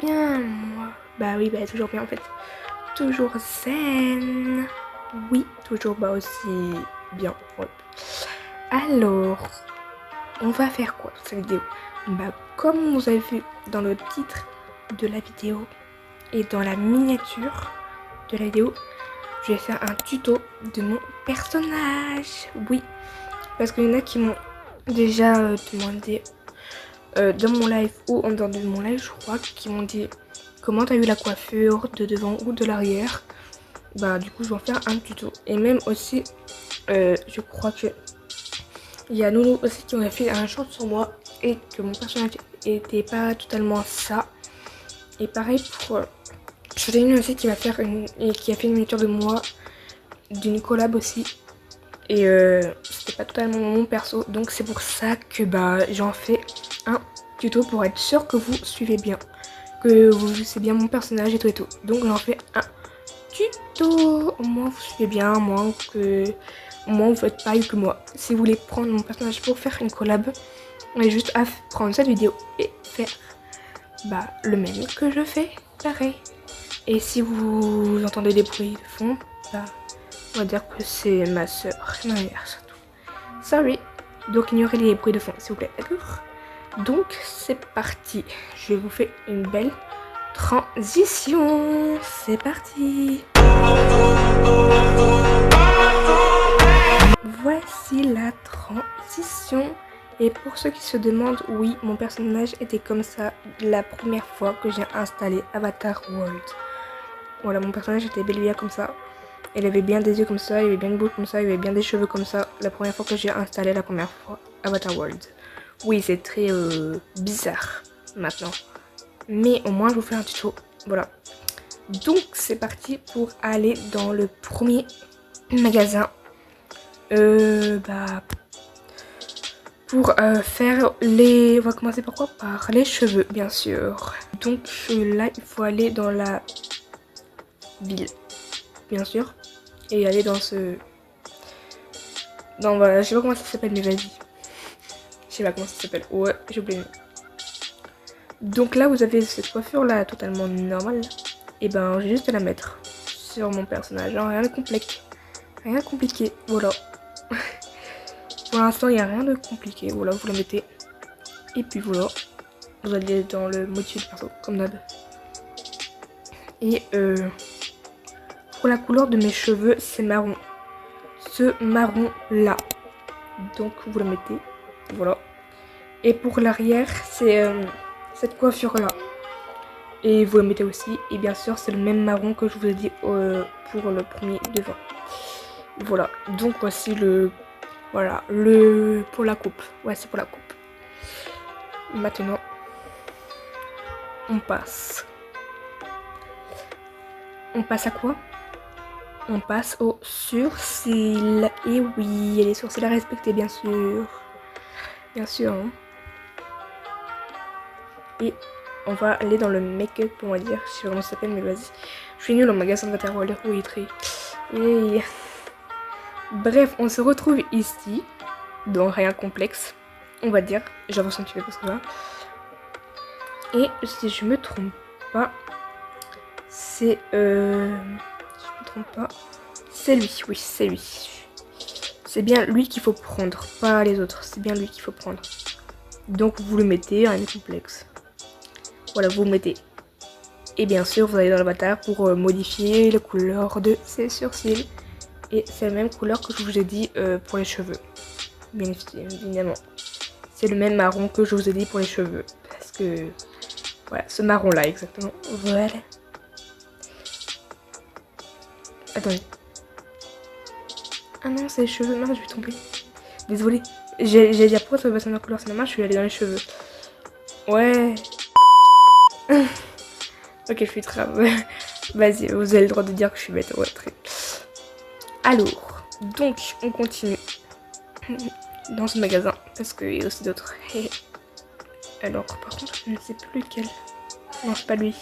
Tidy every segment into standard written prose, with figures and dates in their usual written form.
bien, moi. Bah oui, bah toujours bien en fait. Toujours zen. Oui, toujours aussi bien. Ouais. Alors, on va faire quoi dans cette vidéo? Bah comme vous avez vu dans le titre de la vidéo et dans la miniature de la vidéo, je vais faire un tuto de mon personnage. Oui, parce qu'il y en a qui m'ont déjà demandé dans mon live ou en dehors de mon live, je crois, qui m'ont dit comment t'as eu la coiffure de devant ou de l'arrière. Bah du coup je vais en faire un tuto. Et même aussi je crois que il y a Nounou aussi qui m'a fait un short sur moi et que mon personnage était pas totalement ça. Et pareil pour j'en ai une aussi qui va faire qui a fait une miniature de moi d'une collab aussi. Et c'était pas totalement mon perso, donc c'est pour ça que bah j'en fais un tuto pour être sûr que vous suivez bien, que vous c'est bien mon personnage et tout. Donc j'en fais un tuto, au moins vous suivez bien, au moins vous faites pareil que moi. Si vous voulez prendre mon personnage pour faire une collab, on est juste à prendre cette vidéo et faire bah le même que je fais, pareil. Et si vous entendez des bruits de fond, bah on va dire que c'est ma soeur, ma mère surtout. Sorry. Donc ignorez les bruits de fond s'il vous plaît, d'accord? Donc c'est parti. Je vous fais une belle transition. C'est parti. Voici la transition. Et pour ceux qui se demandent, oui, mon personnage était comme ça la première fois que j'ai installé Avatar World. Voilà, mon personnage était bel et bien comme ça. Il avait bien des yeux comme ça, il avait bien une bouche comme ça, il avait bien des cheveux comme ça. La première fois que j'ai installé la première fois Avatar World. Oui, c'est très bizarre maintenant. Mais au moins, je vous fais un tuto. Voilà. Donc, c'est parti pour aller dans le premier magasin. Pour faire les... On va commencer par quoi? Par les cheveux, bien sûr. Donc là, il faut aller dans la ville, bien sûr. Et aller dans ce... Non, voilà, je sais pas comment ça s'appelle, mais vas-y. Je sais pas comment ça s'appelle. Ouais, j'ai oublié. Donc là, vous avez cette coiffure-là, totalement normale. Et ben, j'ai juste à la mettre sur mon personnage. Hein, rien de complexe. Rien de compliqué, voilà. Pour l'instant, il n'y a rien de compliqué. Voilà, vous la mettez. Et puis voilà. Vous allez dans le motif du perso, comme d'hab. Et pour la couleur de mes cheveux, c'est marron. Ce marron-là. Donc, vous la mettez. Voilà. Et pour l'arrière, c'est cette coiffure-là. Et vous la mettez aussi. Et bien sûr, c'est le même marron que je vous ai dit pour le premier devant. Voilà. Donc, voici le... Voilà. Pour la coupe. Ouais, c'est pour la coupe. Maintenant, on passe. On passe à quoi? On passe aux sourcils. Et oui, il y a les sourcils à respecter, bien sûr. Bien sûr. Hein. Et on va aller dans le make-up, on va dire. Je sais pas comment ça s'appelle, mais vas-y. Je suis nulle en magasin de Waterworld. Oui, très. Et... Bref, on se retrouve ici. Dans rien de complexe. On va dire. J'avance un petit peu parce que là. Et si je me trompe pas, c'est. Si je me trompe pas. C'est lui, oui, c'est lui. C'est bien lui qu'il faut prendre, pas les autres. C'est bien lui qu'il faut prendre. Donc vous le mettez, rien de complexe. Voilà, vous le mettez. Et bien sûr, vous allez dans l'avatar pour modifier la couleur de ses sourcils. Et c'est la même couleur que je vous ai dit pour les cheveux. Bien évidemment. C'est le même marron que je vous ai dit pour les cheveux. Parce que... Voilà, ce marron là exactement. Voilà. Attendez. Ah non, c'est les cheveux. Non, je vais tomber. Désolée. J'ai dit pourquoi ça va passer dans la couleur, c'est normal, je suis allée dans les cheveux. Ouais. Ok, je suis très... Vas-y, vous avez le droit de dire que je suis bête. Ouais, très... Alors, donc, on continue dans ce magasin, parce qu'il y a aussi d'autres. Alors, par contre, je ne sais plus lequel. Non, c'est pas lui.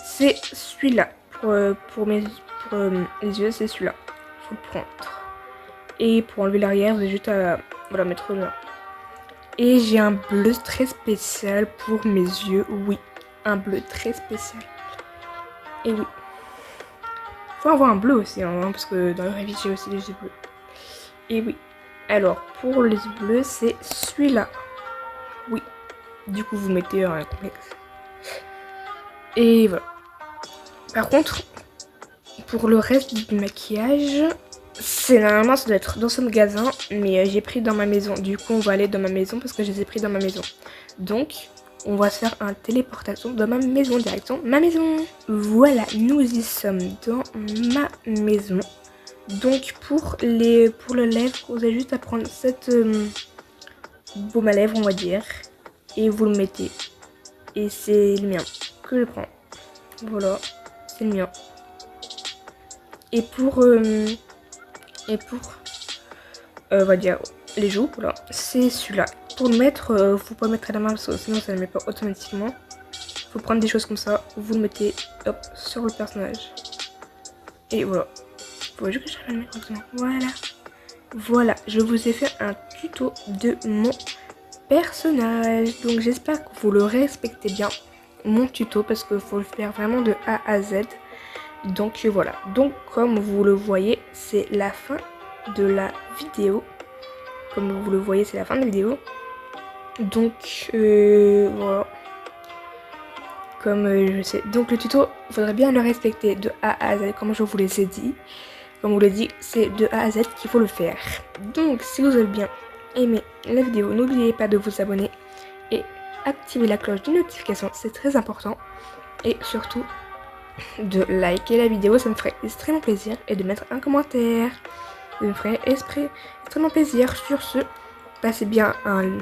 C'est celui-là. Pour les yeux, c'est celui-là. Faut le prendre. Et pour enlever l'arrière, vous avez juste à voilà, mettre là. Et j'ai un bleu très spécial pour mes yeux, oui. un bleu très spécial. Et oui. Faut avoir un bleu aussi, hein, parce que dans la vraie vie, j'ai aussi des yeux bleus. Et oui. Alors, pour les yeux bleus, c'est celui-là. Oui. Du coup, vous mettez un complexe. Et voilà. Par contre, pour le reste du maquillage, c'est normalement ça doit être dans ce magasin, mais j'ai pris dans ma maison. Du coup, on va aller dans ma maison parce que je les ai pris dans ma maison. Donc, on va se faire un téléportation dans ma maison, direction ma maison. Voilà, nous y sommes dans ma maison. Donc, pour le lèvre, vous avez juste à prendre cette baume à lèvres, on va dire, et vous le mettez. Et c'est le mien que je prends. Voilà, c'est le mien. Et pour on va dire les joues, voilà, c'est celui-là. Pour le mettre, faut pas le mettre à la main parce que sinon ça ne le met pas automatiquement. Faut prendre des choses comme ça, vous le mettez hop sur le personnage. Et voilà. Faut juste que je le mettre maintenant. Voilà. Voilà, je vous ai fait un tuto de mon personnage. Donc j'espère que vous le respectez bien, mon tuto, parce qu'il faut le faire vraiment de A à Z. Donc voilà, donc comme vous le voyez, c'est la fin de la vidéo. Comme vous le voyez, c'est la fin de la vidéo. Donc voilà. Comme je sais. Donc le tuto, il faudrait bien le respecter de A à Z, comme je vous l'ai dit. Comme je vous l'ai dit, c'est de A à Z qu'il faut le faire. Donc si vous avez bien aimé la vidéo, n'oubliez pas de vous abonner et activer la cloche de notification, c'est très important. Et surtout, de liker la vidéo, ça me ferait extrêmement plaisir, et de mettre un commentaire, ça me ferait extrêmement plaisir. Sur ce, passez bien un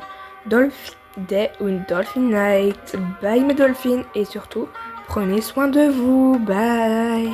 Dolphin Day ou une Dolphin Night. Bye mes dolphins, et surtout, prenez soin de vous. Bye.